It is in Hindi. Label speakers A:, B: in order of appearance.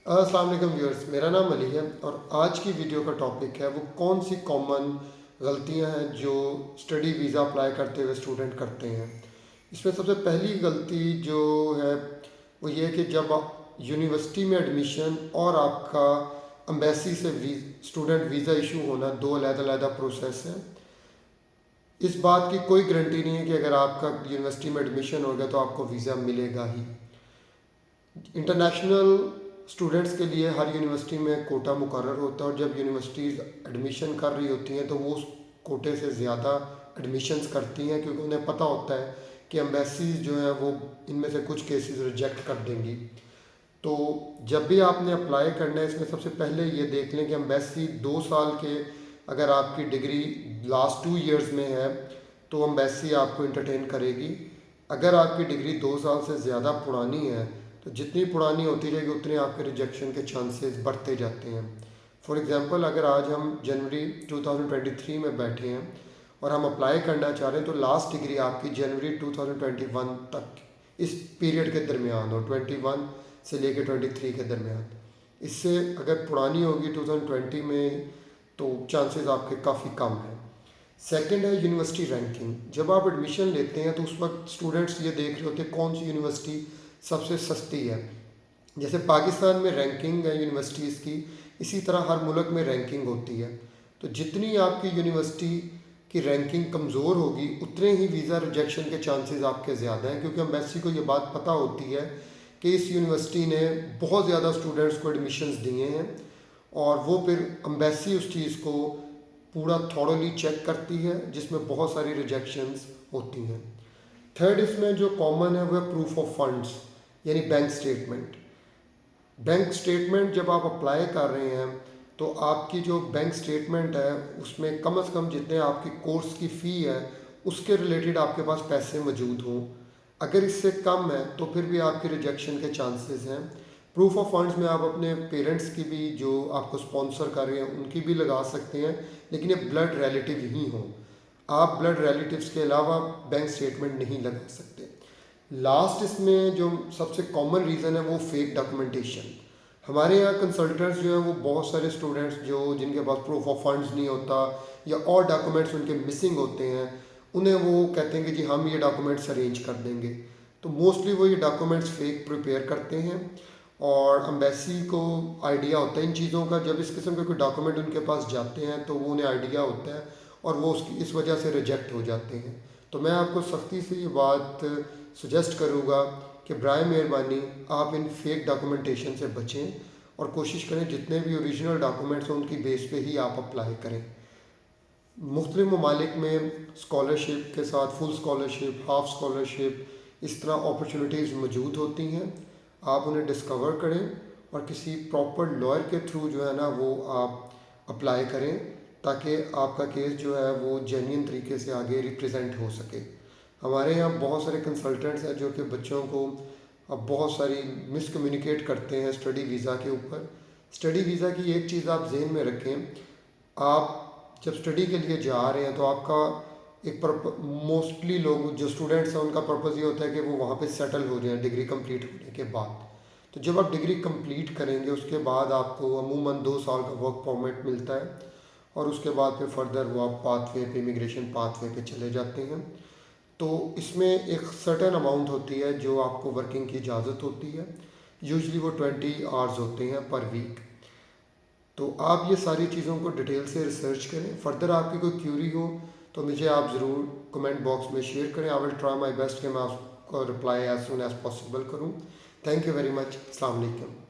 A: अस्सलाम वालेकुम व्यूअर्स, मेरा नाम अली है और आज की वीडियो का टॉपिक है वो कौन सी कॉमन गलतियां हैं जो स्टडी वीज़ा अप्लाई करते हुए स्टूडेंट करते हैं। इसमें सबसे पहली गलती जो है वो ये है कि जब आप यूनिवर्सिटी में एडमिशन और आपका एम्बेसी से स्टूडेंट वीज़ा इशू होना दो अलग-अलग प्रोसेस है। इस बात की कोई गारंटी नहीं है कि अगर आपका यूनिवर्सिटी में एडमिशन हो गया तो आपको वीज़ा मिलेगा ही। इंटरनेशनल स्टूडेंट्स के लिए हर यूनिवर्सिटी में कोटा मुकर्रर होता है और जब यूनिवर्सिटीज़ एडमिशन कर रही होती हैं तो वो उस कोटे से ज़्यादा एडमिशन्स करती हैं, क्योंकि उन्हें पता होता है कि एम्बेसीज जो हैं वो इनमें से कुछ केसेस रिजेक्ट कर देंगी। तो जब भी आपने अप्लाई करना है, इसमें सबसे पहले ये देख लें कि एम्बेसी 2 साल के, अगर आपकी डिग्री लास्ट 2 ईयर्स में है तो एम्बेसी आपको इंटरटेन करेगी। अगर आपकी डिग्री 2 साल से ज़्यादा पुरानी है तो जितनी पुरानी होती जाएगी उतने आपके रिजेक्शन के चांसेस बढ़ते जाते हैं। फॉर एग्ज़ाम्पल, अगर आज हम जनवरी 2023 में बैठे हैं और हम अप्लाई करना चाह रहे हैं तो लास्ट डिग्री आपकी जनवरी 2021 तक, इस पीरियड के दरमियान हो, 21 से लेकर 23 के दरमियान। इससे अगर पुरानी होगी 2020 में तो चांसेस आपके काफ़ी कम हैं। सेकंड है यूनिवर्सिटी रैंकिंग। जब आप एडमिशन लेते हैं तो उस वक्त स्टूडेंट्स ये देख रहे होते हैं कौन सी यूनिवर्सिटी सबसे सस्ती है। जैसे पाकिस्तान में रैंकिंग है यूनिवर्सिटीज़ की, इसी तरह हर मुल्क में रैंकिंग होती है। तो जितनी आपकी यूनिवर्सिटी की रैंकिंग कमज़ोर होगी उतने ही वीज़ा रिजेक्शन के चांसेस आपके ज़्यादा हैं, क्योंकि एम्बेसी को ये बात पता होती है कि इस यूनिवर्सिटी ने बहुत ज़्यादा स्टूडेंट्स को एडमिशन्स दिए हैं और वो फिर एम्बेसी उस चीज़ को पूरा थॉरोली चेक करती है, जिसमें बहुत सारी रिजेक्शंस होती हैं। थर्ड इसमें जो कॉमन है वो है प्रूफ ऑफ फंड्स, यानी बैंक स्टेटमेंट। बैंक स्टेटमेंट जब आप अप्लाई कर रहे हैं तो आपकी जो बैंक स्टेटमेंट है उसमें कम से कम जितने आपकी कोर्स की फ़ी है उसके रिलेटेड आपके पास पैसे मौजूद हों। अगर इससे कम है तो फिर भी आपके रिजेक्शन के चांसेस हैं। प्रूफ ऑफ फंड्स में आप अपने पेरेंट्स की भी, जो आपको स्पॉन्सर कर रहे हैं, उनकी भी लगा सकते हैं, लेकिन ये ब्लड रिलेटिव ही हों। आप ब्लड रिलेटिव्स के अलावा बैंक स्टेटमेंट नहीं लगा सकते। लास्ट इसमें जो सबसे कॉमन रीज़न है वो फेक डॉक्यूमेंटेशन। हमारे यहाँ कंसल्टेंट्स जो हैं वो बहुत सारे स्टूडेंट्स जो जिनके पास प्रूफ ऑफ फंड्स नहीं होता या और डॉक्यूमेंट्स उनके मिसिंग होते हैं, उन्हें वो कहते हैं कि जी हम ये डॉक्यूमेंट्स अरेंज कर देंगे। तो मोस्टली वो ये डॉक्यूमेंट्स फेक प्रिपेयर करते हैं और एम्बेसी को आइडिया होता है इन चीज़ों का। जब इस किस्म के कोई डॉक्यूमेंट उनके पास जाते हैं तो वो उन्हें आइडिया होता है और वो उसकी इस वजह से रिजेक्ट हो जाते हैं। तो मैं आपको सख्ती से ये बात सजेस्ट करूँगा कि बराए मेहरबानी आप इन फेक डॉक्यूमेंटेशन से बचें और कोशिश करें जितने भी ओरिजिनल डॉक्यूमेंट्स हैं उनकी बेस पे ही आप अप्लाई करें। मुख्तलिफ ममालिक में स्कॉलरशिप के साथ फुल स्कॉलरशिप, हाफ स्कॉलरशिप, इस तरह अपॉर्चुनिटीज़ मौजूद होती हैं। आप उन्हें डिस्कवर करें और किसी प्रॉपर लॉयर के थ्रू जो है ना वो आप अप्लाई करें, ताकि आपका केस जो है वो जेन्युइन तरीके से आगे रिप्रेजेंट हो सके। हमारे यहाँ बहुत सारे कंसल्टेंट्स हैं जो कि बच्चों को अब बहुत सारी मिसकम्युनिकेट करते हैं स्टडी वीज़ा के ऊपर। स्टडी वीज़ा की एक चीज़ आप जहन में रखें, आप जब स्टडी के लिए जा रहे हैं तो आपका एक मोस्टली लोग जो स्टूडेंट्स हैं उनका पर्पज़ ये होता है कि वो वहाँ पे सेटल हो जाएं डिग्री कंप्लीट होने के बाद। तो जब आप डिग्री कंप्लीट करेंगे उसके बाद आपको अमूमन 2 साल का वर्क परमिट मिलता है और उसके बाद फिर फर्दर वो आप पाथवे पे, इमिग्रेशन पाथवे पे चले जाते हैं। तो इसमें एक सर्टेन अमाउंट होती है जो आपको वर्किंग की इजाज़त होती है। यूजुअली वो 20 आवर्स होते हैं पर वीक। तो आप ये सारी चीज़ों को डिटेल से रिसर्च करें। फर्दर आपकी कोई क्यूरी हो तो मुझे आप ज़रूर कमेंट बॉक्स में शेयर करें। I will try my best कि मैं उसको reply as soon as possible करूँ। Thank you very much. अस्सलाम वालेकुम।